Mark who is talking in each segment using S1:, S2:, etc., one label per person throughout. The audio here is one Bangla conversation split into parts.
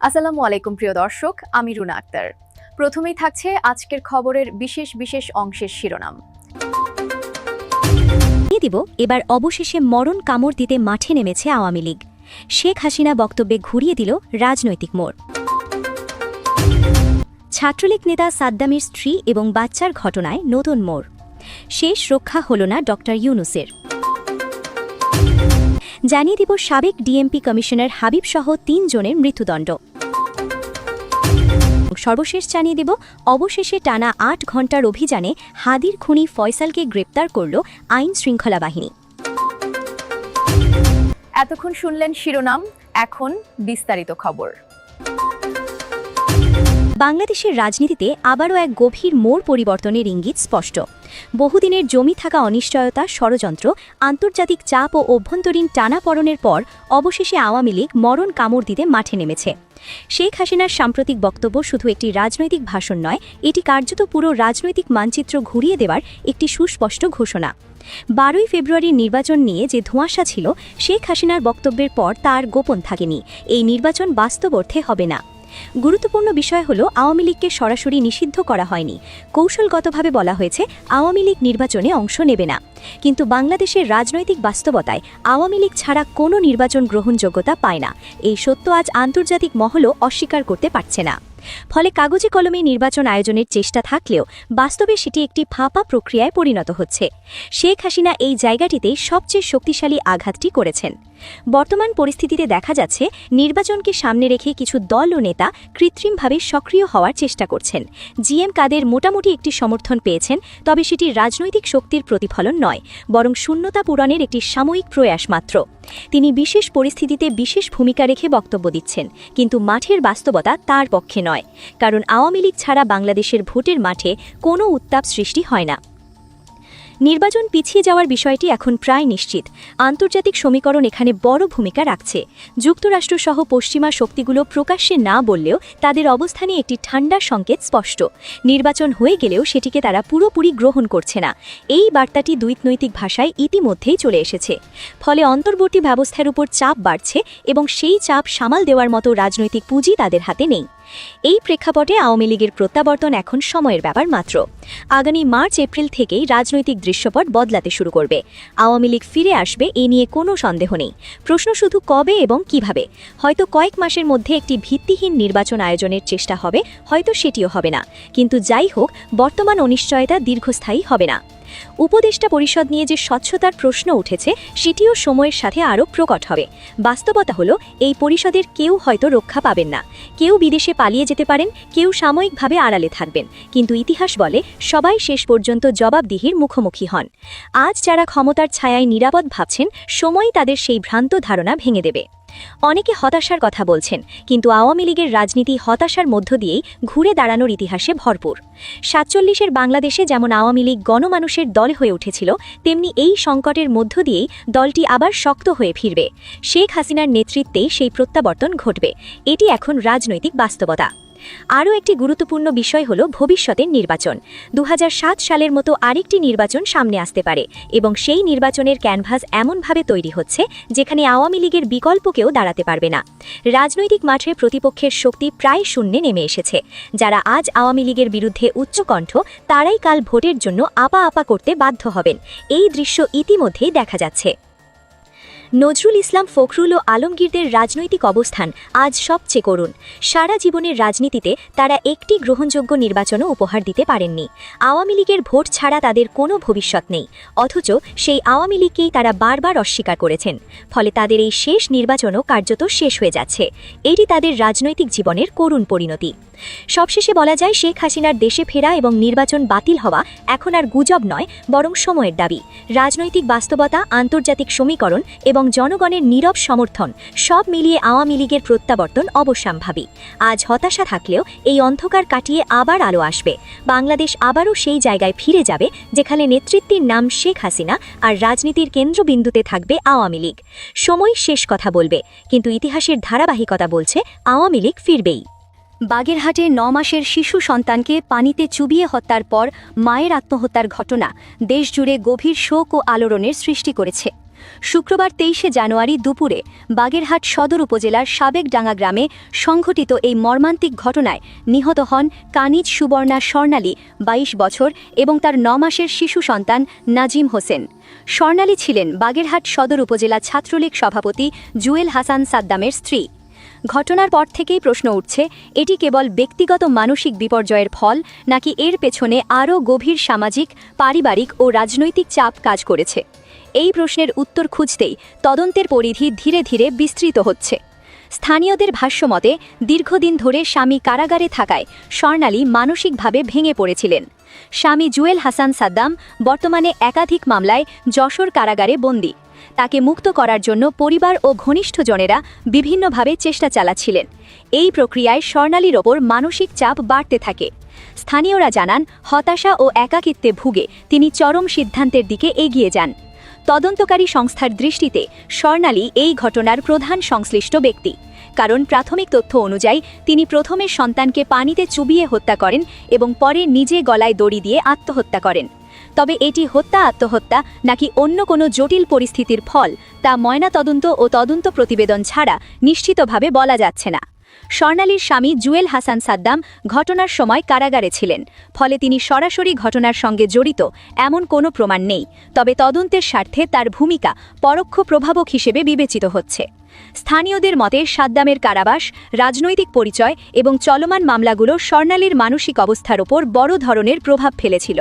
S1: আসসালামু আলাইকুম প্রিয় দর্শক, আমি রুনা আক্তার। প্রথমেই থাকছে আজকের খবরের বিশেষ বিশেষ অংশের শিরোনাম।
S2: দিব এবার অবশেষে মরণ কামড় দিতে মাঠে নেমেছে আওয়ামী লীগ। শেখ হাসিনা বক্তব্যে ঘুরিয়ে দিল রাজনৈতিক মোড়। ছাত্রলীগ নেতা সাদ্দামের স্ত্রী এবং বাচ্চার ঘটনায় নতুন মোড়। শেষ রক্ষা হল না ডক্টর ইউনুসের। জানিয়ে দিব সাবেক ডিএমপি কমিশনার হাবিব সহ ৩ জনের মৃত্যুদণ্ড। সর্বশেষ জানিয়ে দেব অবশেষে টানা ৮ ঘণ্টার অভিযানে হাদির খুনি ফয়সালকে গ্রেপ্তার করল আইন শৃঙ্খলা বাহিনী।
S1: এতক্ষণ শুনলেন শিরোনাম, এখন বিস্তারিত খবর।
S2: বাংলাদেশের রাজনীতিতে আবারও এক গভীর মোড় পরিবর্তনের ইঙ্গিত স্পষ্ট। বহুদিনের জমি থাকা অনিশ্চয়তা, ষড়যন্ত্র, আন্তর্জাতিক চাপ ও অভ্যন্তরীণ টানাপড়নের পর অবশেষে আওয়ামী লীগ মরণ কামড় দিতে মাঠে নেমেছে। শেখ হাসিনার সাম্প্রতিক বক্তব্য শুধু একটি রাজনৈতিক ভাষণ নয়, এটি কার্যত পুরো রাজনৈতিক মানচিত্র ঘুরিয়ে দেওয়ার একটি সুস্পষ্ট ঘোষণা। 12ই ফেব্রুয়ারির নির্বাচন নিয়ে যে ধোঁয়াশা ছিল, শেখ হাসিনার বক্তব্যের পর তার গোপন থাকেনি। এই নির্বাচন বাস্তব অর্থে হবে না। গুরুত্বপূর্ণ বিষয় হল আওয়ামী লীগকে সরাসরি নিষিদ্ধ করা হয়নি। কৌশলগতভাবে বলা হয়েছে আওয়ামী লীগ নির্বাচনে অংশ নেবে না। কিন্তু বাংলাদেশের রাজনৈতিক বাস্তবতায় আওয়ামী লীগ ছাড়া কোনো নির্বাচন গ্রহণযোগ্যতা পায় না। এই সত্য আজ আন্তর্জাতিক মহলও অস্বীকার করতে পারছে না। ফলে কাগজে কলমে নির্বাচন আয়োজনের চেষ্টা থাকলেও বাস্তবে সেটি একটি ফাঁপা প্রক্রিয়ায় পরিণত হচ্ছে। শেখ হাসিনা এই জায়গাটিতেই সবচেয়ে শক্তিশালী আঘাতটি করেছেন। বর্তমান পরিস্থিতিতে দেখা যাচ্ছে নির্বাচনকে সামনে রেখে কিছু দল ও নেতা কৃত্রিমভাবে সক্রিয় হওয়ার চেষ্টা করছেন। জিএম কাদের মোটামুটি একটি সমর্থন পেয়েছেন, তবে সেটি রাজনৈতিক শক্তির প্রতিফলন নয়, বরং শূন্যতা পূরণের একটি সাময়িক প্রয়াস মাত্র। তিনি বিশেষ পরিস্থিতিতে বিশেষ ভূমিকা রেখে বক্তব্য দিচ্ছেন, কিন্তু মাঠের বাস্তবতা তার পক্ষে নয়। কারণ আওয়ামী লীগ ছাড়া বাংলাদেশের ভোটের মাঠে কোনো উত্তাপ সৃষ্টি হয় না। নির্বাচন পিছিয়ে যাওয়ার বিষয়টি এখন প্রায় নিশ্চিত। আন্তর্জাতিক সমীকরণ এখানে বড় ভূমিকা রাখছে। যুক্তরাষ্ট্রসহ পশ্চিমা শক্তিগুলো প্রকাশ্যে না বললেও তাদের অবস্থানে একটি ঠান্ডা সংকেত স্পষ্ট। নির্বাচন হয়ে গেলেও সেটিকে তারা পুরোপুরি গ্রহণ করছে না। এই বার্তাটি দ্বৈতনৈতিক ভাষায় ইতিমধ্যেই চলে এসেছে। ফলে অন্তর্বর্তী ব্যবস্থার উপর চাপ বাড়ছে এবং সেই চাপ সামাল দেওয়ার মতো রাজনৈতিক পুঁজি তাদের হাতে নেই। এই প্রেক্ষাপটে আওয়ামী লীগের প্রত্যাবর্তন এখন সময়ের ব্যাপার মাত্র। আগামী মার্চ-এপ্রিল থেকেই রাজনৈতিক দৃশ্যপট বদলাতে শুরু করবে। আওয়ামী লীগ ফিরে আসবে, এ নিয়ে কোনো সন্দেহ নেই। প্রশ্ন শুধু কবে এবং কিভাবে। হয়তো কয়েক মাসের মধ্যে একটি ভিত্তিহীন নির্বাচন আয়োজনের চেষ্টা হবে, হয়তো সেটিও হবে না। কিন্তু যাই হোক, বর্তমান অনিশ্চয়তা দীর্ঘস্থায়ী হবে না। উপদেষ্টা পরিষদ নিয়ে যে স্বচ্ছতার প্রশ্ন উঠেছে, সেটিও সময়ের সাথে আরও প্রকট হবে। বাস্তবতা হলো এই পরিষদের কেউ হয়তো রক্ষা পাবেন না। কেউ বিদেশে পালিয়ে যেতে পারেন, কেউ সাময়িকভাবে আড়ালে থাকবেন, কিন্তু ইতিহাস বলে সবাই শেষ পর্যন্ত জবাবদিহির মুখোমুখি হন। আজ যারা ক্ষমতার ছায়ায় নিরাপদ ভাবছেন, সময়ই তাদের সেই ভ্রান্ত ধারণা ভেঙে দেবে। অনেকে হতাশার কথা বলছেন, কিন্তু আওয়ামী লীগের রাজনীতি হতাশার মধ্য দিয়েই ঘুরে দাঁড়ানোর ইতিহাসে ভরপুর। ৪৭-এর বাংলাদেশে যেমন আওয়ামী লীগ গণমানুষের দল হয়ে উঠেছিল, তেমনি এই সংকটের মধ্য দিয়েই দলটি আবার শক্ত হয়ে ফিরবে। শেখ হাসিনার নেতৃত্বেই সেই প্রত্যাবর্তন ঘটবে। এটি এখন রাজনৈতিক বাস্তবতা। আরও একটি গুরুত্বপূর্ণ বিষয় হল ভবিষ্যতের নির্বাচন। ২০০৭ সালের মতো আরেকটি নির্বাচন সামনে আসতে পারে, এবং সেই নির্বাচনের ক্যানভাস এমনভাবে তৈরি হচ্ছে যেখানে আওয়ামী লীগের বিকল্পকেও দাঁড়াতে পারবে না। রাজনৈতিক মাঠে প্রতিপক্ষের শক্তি প্রায় শূন্যে নেমে এসেছে। যারা আজ আওয়ামী লীগের বিরুদ্ধে উচ্চকণ্ঠ, তারাই কাল ভোটের জন্য আপা আপা করতে বাধ্য হবেন। এই দৃশ্য ইতিমধ্যেই দেখা যাচ্ছে। নজরুল ইসলাম, ফখরুল ও আলমগীরদের রাজনৈতিক অবস্থান আজ সবচেয়ে করুণ। সারা জীবনের রাজনীতিতে তারা একটি গ্রহণযোগ্য নির্বাচনও উপহার দিতে পারেননি। আওয়ামী লীগের ভোট ছাড়া তাদের কোনো ভবিষ্যৎ নেই, অথচ সেই আওয়ামী লীগকেই তারা বারবার অস্বীকার করেছেন। ফলে তাদের এই শেষ নির্বাচনও কার্যত শেষ হয়ে যাচ্ছে। এটি তাদের রাজনৈতিক জীবনের করুণ পরিণতি। সবশেষে বলা যায়, শেখ হাসিনার দেশে ফেরা এবং নির্বাচন বাতিল হওয়া এখন আর গুজব নয়, বরং সময়ের দাবি। রাজনৈতিক বাস্তবতা, আন্তর্জাতিক সমীকরণ এবং জনগণের নীরব সমর্থন সব মিলিয়ে আওয়ামী লীগের প্রত্যাবর্তন অবশ্যম্ভাবী। আজ হতাশা থাকলেও এই অন্ধকার কাটিয়ে আবার আলো আসবে। বাংলাদেশ আবারও সেই জায়গায় ফিরে যাবে যেখানে নেতৃত্বের নাম শেখ হাসিনা আর রাজনীতির কেন্দ্রবিন্দুতে থাকবে আওয়ামী লীগ। সময় শেষ কথা বলবে, কিন্তু ইতিহাসের ধারাবাহিকতা বলছে আওয়ামী লীগ ফিরবেই। বাগেরহাটে ৯ মাসের শিশু সন্তানকে পানিতে চুবিয়ে হত্যার পর মায়ের আত্মহত্যার ঘটনা দেশজুড়ে গভীর শোক ও আলোড়নের সৃষ্টি করেছে। শুক্রবার 23শে জানুয়ারি দুপুরে বাগেরহাট সদর উপজেলার সাবেকডাঙ্গা গ্রামে সংঘটিত এই মর্মান্তিক ঘটনায় নিহত হন কানিজ সুবর্ণা স্বর্ণালী 22 বছর এবং তার 9 মাসের শিশু সন্তান নাজিম হোসেন। স্বর্ণালী ছিলেন বাগেরহাট সদর উপজেলা ছাত্রলীগ সভাপতি জুয়েল হাসান সাদ্দামের স্ত্রী। ঘটনার পর থেকেই প্রশ্ন উঠছে, এটি কেবল ব্যক্তিগত মানসিক বিপর্যয়ের ফল নাকি এর পেছনে আরও গভীর সামাজিক, পারিবারিক ও রাজনৈতিক চাপ কাজ করেছে? এই প্রশ্নের উত্তর খুঁজতেই তদন্তের পরিধি ধীরে ধীরে বিস্তৃত হচ্ছে। স্থানীয়দের ভাষ্যমতে দীর্ঘদিন ধরে স্বামী কারাগারে থাকায় স্বর্ণালী মানসিকভাবে ভেঙে পড়েছিলেন। স্বামী জুয়েল হাসান সাদ্দাম বর্তমানে একাধিক মামলায় যশোর কারাগারে বন্দী। তাকে মুক্ত করার জন্য পরিবার ও ঘনিষ্ঠজনেরা বিভিন্নভাবে চেষ্টা চালাচ্ছিলেন। এই প্রক্রিয়ায় স্বর্ণালীর ওপর মানসিক চাপ বাড়তে থাকে। স্থানীয়রা জানান, হতাশা ও একাকিত্বে ভুগে তিনি চরম সিদ্ধান্তের দিকে এগিয়ে যান। তদন্তকারী সংস্থার দৃষ্টিতে স্বর্ণালী এই ঘটনার প্রধান সংশ্লিষ্ট ব্যক্তি, কারণ প্রাথমিক তথ্য অনুযায়ী তিনি প্রথমে সন্তানকে পানিতে চুবিয়ে হত্যা করেন এবং পরে নিজে গলায় দড়ি দিয়ে আত্মহত্যা করেন। তবে এটি আত্মহত্যা নাকি অন্য কোনো জটিল পরিস্থিতির ফল তা ময়নাতদন্ত ও তদন্ত প্রতিবেদন ছাড়া নিশ্চিতভাবে বলা যাচ্ছে না। স্বর্ণালীর স্বামী জুয়েল হাসান সাদ্দাম ঘটনার সময় কারাগারে ছিলেন, ফলে তিনি সরাসরি ঘটনার সঙ্গে জড়িত এমন কোনো প্রমাণ নেই। তবে তদন্তের স্বার্থে তার ভূমিকা পরোক্ষ প্রভাবক হিসেবে বিবেচিত হচ্ছে। স্থানীয়দের মতে সাদ্দামের কারাবাস, রাজনৈতিক পরিচয় এবং চলমান মামলাগুলো স্বর্ণালীর মানসিক অবস্থার ওপর বড় ধরনের প্রভাব ফেলেছিল।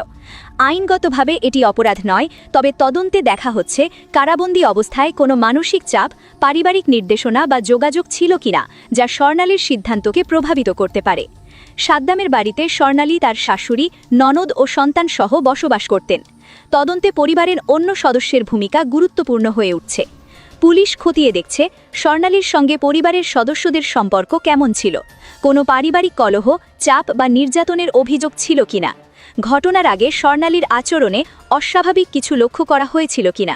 S2: আইনগতভাবে এটি অপরাধ নয়, তবে তদন্তে দেখা হচ্ছে কারাবন্দী অবস্থায় কোনো মানসিক চাপ, পারিবারিক নির্দেশনা বা যোগাযোগ ছিল কিনা যা স্বর্ণালীর সিদ্ধান্তকে প্রভাবিত করতে পারে। সাদ্দামের বাড়িতে স্বর্ণালী তার শাশুড়ি, ননদ ও সন্তানসহ বসবাস করতেন। তদন্তে পরিবারের অন্য সদস্যের ভূমিকা গুরুত্বপূর্ণ হয়ে উঠছে। পুলিশ খতিয়ে দেখছে স্বর্ণালীর সঙ্গে পরিবারের সদস্যদের সম্পর্ক কেমন ছিল, কোনো পারিবারিক কলহ, চাপ বা নির্যাতনের অভিযোগ ছিল কিনা, ঘটনার আগে স্বর্ণালীর আচরণে অস্বাভাবিক কিছু লক্ষ্য করা হয়েছিল কিনা।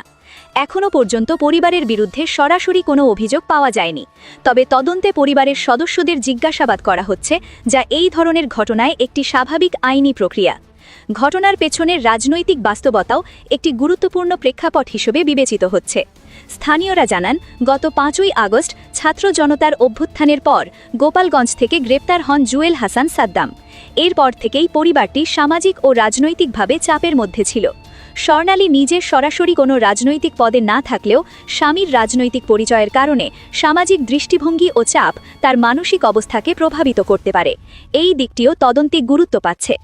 S2: এখনও পর্যন্ত পরিবারের বিরুদ্ধে সরাসরি কোনো অভিযোগ পাওয়া যায়নি, তবে তদন্তে পরিবারের সদস্যদের জিজ্ঞাসাবাদ করা হচ্ছে, যা এই ধরনের ঘটনায় একটি স্বাভাবিক আইনি প্রক্রিয়া। ঘটনার পেছনের রাজনৈতিক বাস্তবতাও একটি গুরুত্বপূর্ণ প্রেক্ষাপট হিসেবে বিবেচিত হচ্ছে। স্থানীয়রা জানান, গত 5ই আগস্ট ছাত্র জনতার অভ্যুত্থানের পর গোপালগঞ্জ থেকে গ্রেপ্তার হন জুয়েল হাসান সাদ্দাম। এরপর থেকেই পরিবারটি সামাজিক ও রাজনৈতিকভাবে চাপের মধ্যে ছিল। স্বর্ণালী নিজে সরাসরি কোনো রাজনৈতিক পদে না থাকলেও স্বামীর রাজনৈতিক পরিচয়ের কারণে সামাজিক দৃষ্টিভঙ্গি ও চাপ তার মানসিক অবস্থাকে প্রভাবিত করতে পারে। এই দিকটিও তদন্তে গুরুত্ব পাচ্ছে।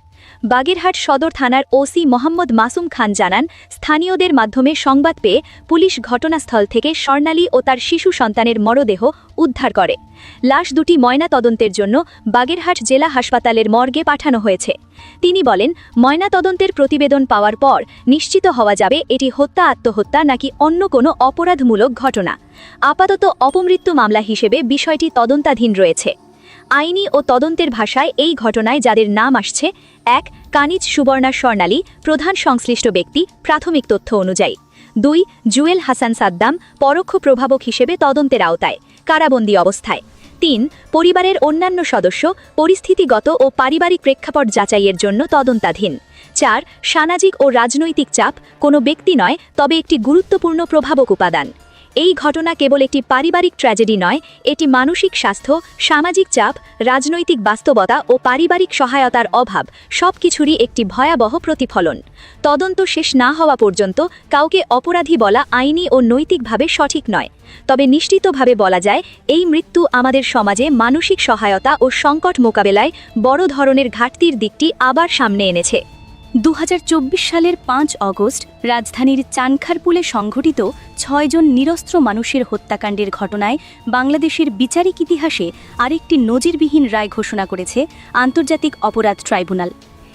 S2: বাগেরহাট সদর থানার ওসি মোহাম্মদ মাসুম খান জানান, স্থানীয়দের মাধ্যমে সংবাদ পেয়ে পুলিশ ঘটনাস্থল থেকে স্বর্ণালী ও তার শিশু সন্তানের মরদেহ উদ্ধার করে। লাশ দুটি ময়না তদন্তের জন্য বাগেরহাট জেলা হাসপাতালের মর্গে পাঠানো হয়েছে। তিনি বলেন, ময়না তদন্তের প্রতিবেদন পাওয়ার পর নিশ্চিত হওয়া যাবে এটি আত্মহত্যা নাকি অন্য কোনো অপরাধমূলক ঘটনা। আপাতত অপমৃত্যু মামলা হিসেবে বিষয়টি তদন্তাধীন রয়েছে। আইনি ও তদন্তের ভাষায় এই ঘটনায় যাদের নাম আসছে: 1. কানিজ সুবর্ণা স্বর্ণালী, প্রধান সংশ্লিষ্ট ব্যক্তি প্রাথমিক তথ্য অনুযায়ী। 2. জুয়েল হাসান সাদ্দাম, পরোক্ষ প্রভাবক হিসেবে তদন্তের আওতায়, কারাবন্দী অবস্থায়। 3. পরিবারের অন্যান্য সদস্য, পরিস্থিতিগত ও পারিবারিক প্রেক্ষাপট যাচাইয়ের জন্য তদন্তাধীন। 4. সামাজিক ও রাজনৈতিক চাপ, কোনো ব্যক্তি নয় তবে একটি গুরুত্বপূর্ণ প্রভাবক উপাদান। এই ঘটনা কেবল একটি পারিবারিক ট্র্যাজেডি নয়, এটি মানসিক স্বাস্থ্য, সামাজিক চাপ, রাজনৈতিক বাস্তবতা ও পারিবারিক সহায়তার অভাব সবকিছুরই একটি ভয়াবহ প্রতিফলন। তদন্ত শেষ না হওয়া পর্যন্ত কাউকে অপরাধী বলা আইনি ও নৈতিকভাবে সঠিক নয়, তবে নিশ্চিতভাবে বলা যায় এই মৃত্যু আমাদের সমাজে মানসিক সহায়তা ও সংকট মোকাবেলায় বড় ধরনের ঘাটতির দিকটি আবার সামনে এনেছে।
S3: 2024 সালের 5 অগস্ট রাজধানীর চানখারপুলে সংঘটিত 6 জন নিরস্ত্র মানুষের হত্যাকাণ্ডের ঘটনায় বাংলাদেশের বিচারিক ইতিহাসে আরেকটি নজিরবিহীন রায় ঘোষণা করেছে আন্তর্জাতিক অপরাধ ট্রাইব্যুনাল।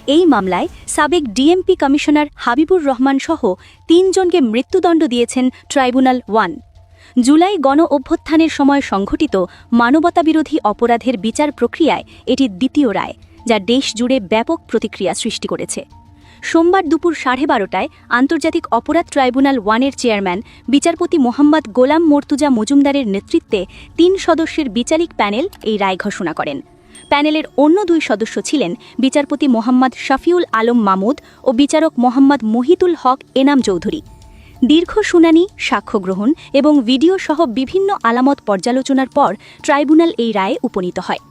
S3: এই মামলায় সাবেক ডিএমপি কমিশনার হাবিবুর রহমান সহ 3 জনকে মৃত্যুদণ্ড দিয়েছেন ট্রাইব্যুনাল 1। জুলাই গণ অভ্যুত্থানের সময় সংঘটিত মানবতাবিরোধী অপরাধের বিচার প্রক্রিয়ায় এটি দ্বিতীয় রায়, যা দেশ জুড়ে ব্যাপক প্রতিক্রিয়া সৃষ্টি করেছে। সোমবার দুপুর 12:30টায় আন্তর্জাতিক অপরাধ ট্রাইব্যুনাল 1-এর চেয়ারম্যান বিচারপতি মোহাম্মদ গোলাম মর্তুজা মজুমদারের নেতৃত্বে 3 সদস্যের বিচারিক প্যানেল এই রায় ঘোষণা করেন। প্যানেলের অন্য 2 সদস্য ছিলেন বিচারপতি মোহাম্মদ শফিউল আলম মামুদ ও বিচারক মোহাম্মদ মহিতুল হক এনাম চৌধুরী। দীর্ঘ শুনানি, সাক্ষ্য গ্রহণ এবং ভিডিও সহ বিভিন্ন আলামত পর্যালোচনার পর ট্রাইব্যুনাল এই রায়ে উপনীত হয়।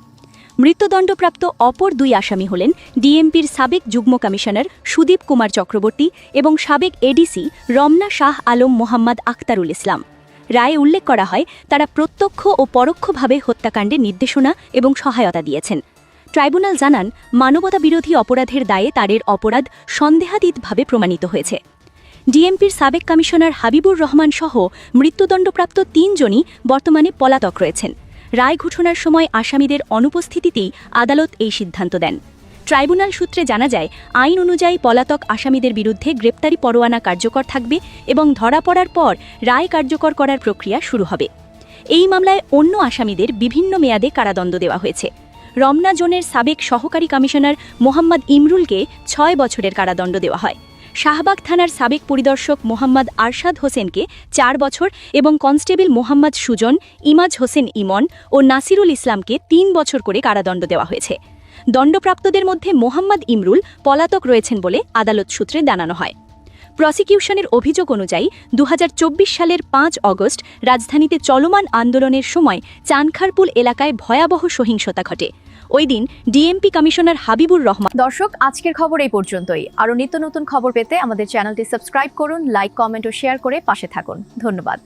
S3: মৃত্যুদণ্ডপ্রাপ্ত অপর দুই আসামি হলেন ডিএমপির সাবেক যুগ্ম কমিশনার সুদীপ কুমার চক্রবর্তী এবং সাবেক এডিসি রমনা শাহ আলম মোহাম্মদ আখতারুল ইসলাম। রায়ে উল্লেখ করা হয় তারা প্রত্যক্ষ ও পরোক্ষভাবে হত্যাকাণ্ডে নির্দেশনা এবং সহায়তা দিয়েছেন। ট্রাইব্যুনাল জানান, মানবতাবিরোধী অপরাধের দায়ে তাদের অপরাধ সন্দেহাতীতভাবে প্রমাণিত হয়েছে। ডিএমপির সাবেক কমিশনার হাবিবুর রহমান সহ মৃত্যুদণ্ডপ্রাপ্ত ৩ জনই বর্তমানে পলাতক রয়েছেন। রায় ঘোষণার সময় আসামিদের অনুপস্থিতিতেই আদালত এই সিদ্ধান্ত দেন। ট্রাইব্যুনাল সূত্রে জানা যায়, আইন অনুযায়ী পলাতক আসামিদের বিরুদ্ধে গ্রেপ্তারি পরোয়ানা কার্যকর থাকবে এবং ধরা পড়ার পর রায় কার্যকর করার প্রক্রিয়া শুরু হবে। এই মামলায় অন্য আসামিদের বিভিন্ন মেয়াদে কারাদণ্ড দেওয়া হয়েছে। রমনা জোনের সাবেক সহকারী কমিশনার মোহাম্মদ ইমরুলকে ৬ বছরের কারাদণ্ড দেওয়া হয়। শাহবাগ থানার সাবেক পরিদর্শক মোহাম্মদ আরশাদ হোসেনকে ৪ বছর এবং কনস্টেবল মোহাম্মদ সুজন, ইমাজ হোসেন ইমন ও নাসিরুল ইসলামকে ৩ বছর করে কারাদণ্ড দেওয়া হয়েছে। দণ্ডপ্রাপ্তদের মধ্যে মোহাম্মদ ইমরুল পলাতক রয়েছেন বলে আদালত সূত্রে জানানো হয়। প্রসিকিউশনের অভিযোগ অনুযায়ী ২০২৪ সালের ৫ অগস্ট রাজধানীতে চলমান আন্দোলনের সময় চানখারপুল এলাকায় ভয়াবহ সহিংসতা ঘটে। ওই দিন ডিএমপি কমিশনার হাবিবুর রহমান।
S1: দর্শক, আজকের খবর এই পর্যন্তই। আরও নিত্য নতুন খবর পেতে আমাদের চ্যানেলটি সাবস্ক্রাইব করুন, লাইক, কমেন্ট ও শেয়ার করে পাশে থাকুন। ধন্যবাদ।